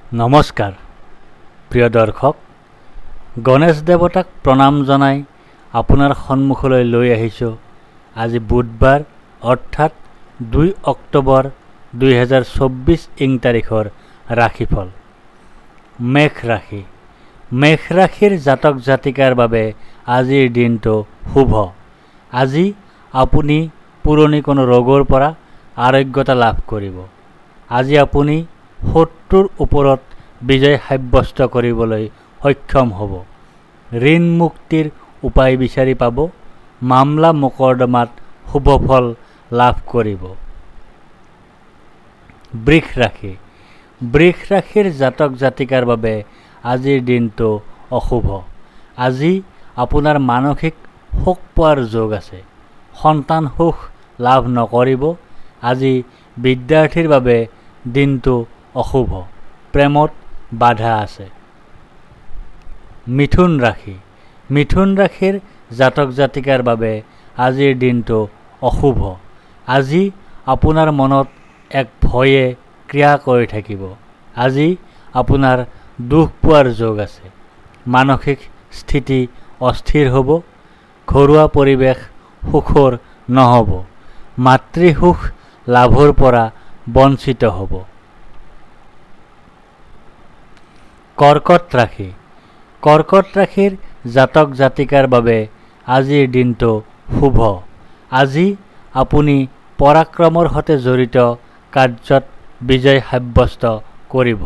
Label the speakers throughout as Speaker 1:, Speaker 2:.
Speaker 1: নমস্কাৰ প্ৰিয় দৰ্শক, গণেশ দেৱতাক প্ৰণাম জনাই আপোনাৰ সন্মুখলৈ লৈ আহিছোঁ আজি বুধবাৰ অৰ্থাৎ 2 অক্টোবৰ 2024 ইং তাৰিখৰ ৰাশিফল। মেষ ৰাশি। মেষ ৰাশিৰ জাতক জাতিকাৰ বাবে আজিৰ দিনটো শুভ। আজি আপুনি পুৰণি কোনো ৰোগৰ পৰা আৰোগ্যতা লাভ কৰিব। আজি আপুনি শত্ৰুৰ ওপৰত বিজয় সাব্যস্ত কৰিবলৈ সক্ষম হ'ব। ঋণ মুক্তিৰ উপায় বিচাৰি পাব। মামলা মোকৰ্দমাত শুভ ফল লাভ কৰিব। বৃষ ৰাশি। বৃষ ৰাশিৰ জাতক জাতিকাৰ বাবে আজিৰ দিনটো অশুভ। আজি আপোনাৰ মানসিক সুখ পোৱাৰ যোগ আছে। সন্তান সুখ লাভ নকৰিব। আজি বিদ্যাৰ্থীৰ বাবে দিনটো অশুভ। প্ৰেমত বাধা আছে। মিথুন ৰাশি। মিথুন ৰাশিৰ জাতক জাতিকাৰ বাবে আজিৰ দিনটো অশুভ। আজি আপোনাৰ মনত এক ভয়ে ক্ৰিয়া কৰি থাকিব। আজি আপোনাৰ দুখ পোৱাৰ যোগ আছে। মানসিক স্থিতি অস্থিৰ হ'ব। ঘৰুৱা পৰিৱেশ সুখৰ নহ'ব। মাতৃসুখ লাভৰ পৰা বঞ্চিত হ'ব। কৰ্কট ৰাশি। কৰ্কট ৰাশিৰ জাতক জাতিকাৰ বাবে আজিৰ দিনটো শুভ। আজি আপুনি পৰাক্ৰমৰ সৈতে জড়িত কাৰ্যত বিজয় সাব্যস্ত কৰিব।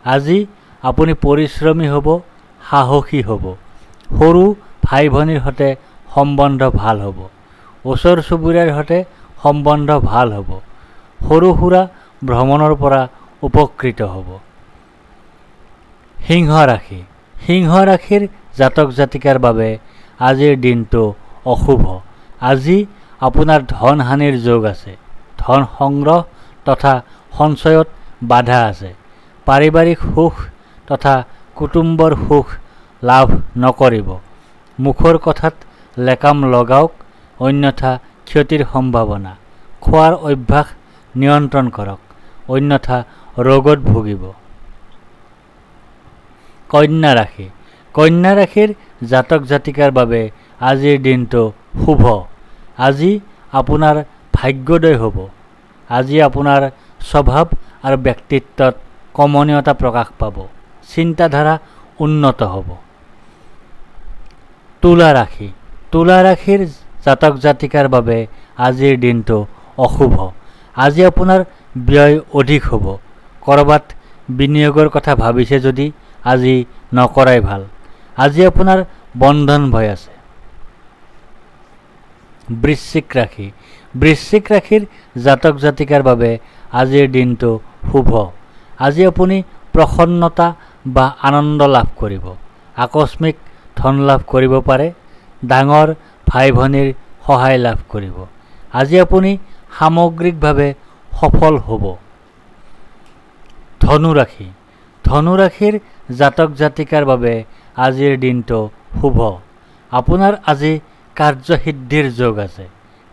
Speaker 1: আজি আপুনি পৰিশ্ৰমী হ'ব, সাহসী হ'ব। সৰু ভাই ভনীৰ সৈতে সম্বন্ধ ভাল হ'ব। ওচৰ চুবুৰীয়াৰ সৈতে সম্বন্ধ ভাল হ'ব। সৰু সুৰা ভ্ৰমণৰ পৰা উপকৃত হ'ব। সিংহ ৰাশি। সিংহ ৰাশিৰ জাতক জাতিকাৰ বাবে আজিৰ দিনটো অশুভ। আজি আপোনাৰ ধন হানিৰ যোগ আছে। ধন সংগ্ৰহ তথা সঞ্চয়ত বাধা আছে। পাৰিবাৰিক সুখ তথা কুটুম্বৰ সুখ লাভ নকৰিব। মুখৰ কথাত লেকাম লগাওক, অন্যথা ক্ষতিৰ সম্ভাৱনা। খোৱাৰ অভ্যাস নিয়ন্ত্ৰণ কৰক, অন্যথা ৰোগত ভুগিব। কন্যা ৰাশি। কন্যা ৰাশিৰ জাতক জাতিকাৰ বাবে আজিৰ দিনটো শুভ। আজি আপোনাৰ ভাগ্যোদয় হ'ব। আজি আপোনাৰ স্বভাৱ আৰু ব্যক্তিত্বত কমনীয়তা প্ৰকাশ পাব। চিন্তাধাৰা উন্নত হ'ব। তুলা ৰাশি। তুলা ৰাশিৰ জাতক জাতিকাৰ বাবে আজিৰ দিনটো অশুভ। আজি আপোনাৰ ব্যয় অধিক হ'ব। ক'ৰবাত বিনিয়োগৰ কথা ভাবিছে যদি আজি নকৰাই ভাল। আজি আপোনাৰ বন্ধন ভয় আছে। বৃশ্চিক ৰাশি। বৃশ্চিক ৰাশিৰ জাতক জাতিকাৰ বাবে আজিৰ দিনটো শুভ। আজি আপুনি প্ৰসন্নতা বা আনন্দ লাভ কৰিব। আকস্মিক ধন লাভ কৰিব পাৰে। ডাঙৰ ভাই ভনীৰ সহায় লাভ কৰিব। আজি আপুনি সামগ্ৰিকভাৱে সফল হ'ব। ধনু ৰাশি। ধনু ৰাশিৰ জাতক জাতিকাৰ বাবে আজিৰ দিনটো শুভ। আপোনাৰ আজি কাৰ্যসিদ্ধিৰ যোগ আছে।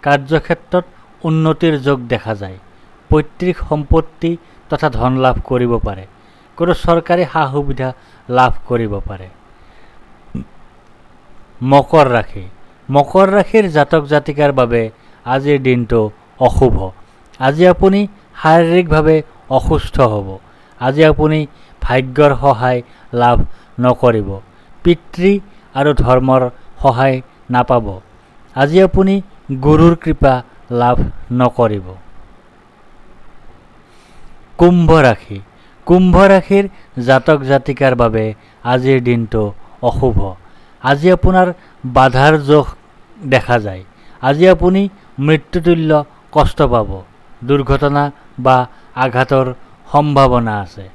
Speaker 1: কাৰ্যক্ষেত্ৰত উন্নতিৰ যোগ দেখা যায়। পৈতৃক সম্পত্তি তথা ধন লাভ কৰিব পাৰে। কোনো চৰকাৰী সা সুবিধা লাভ কৰিব পাৰে। মকৰ ৰাশি। মকৰ ৰাশিৰ জাতক জাতিকাৰ বাবে আজিৰ দিনটো অশুভ। আজি আপুনি শাৰীৰিকভাৱে অসুস্থ হ'ব। আজি আপুনি ভাগ্যৰ সহায় লাভ নকৰিব। পিতৃ আৰু ধৰ্মৰ সহায় নাপাব। আজি আপুনি গুৰুৰ কৃপা লাভ নকৰিব। কুম্ভ ৰাশি। কুম্ভ ৰাশিৰ জাতক জাতিকাৰ বাবে আজিৰ দিনটো অশুভ। আজি আপোনাৰ বাধাৰ যোগ দেখা যায়। আজি আপুনি মৃত্যুতুল্য কষ্ট পাব। দুৰ্ঘটনা বা আঘাতৰ সম্ভাৱনা আছে।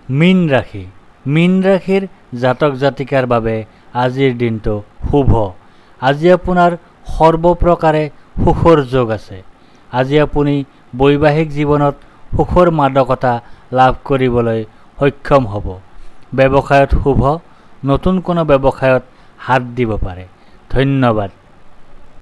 Speaker 1: মীন ৰাশি। মীন ৰাশিৰ জাতক জাতিকাৰ বাবে আজিৰ দিনটো শুভ। আজি আপোনাৰ সৰ্বপ্ৰকাৰে সুখৰ যোগ আছে। আজি আপুনি বৈবাহিক জীৱনত সুখৰ মাদকতা লাভ কৰিবলৈ সক্ষম হ'ব। ব্যৱসায়ত শুভ। নতুন কোনো ব্যৱসায়ত হাত দিব পাৰে। ধন্যবাদ।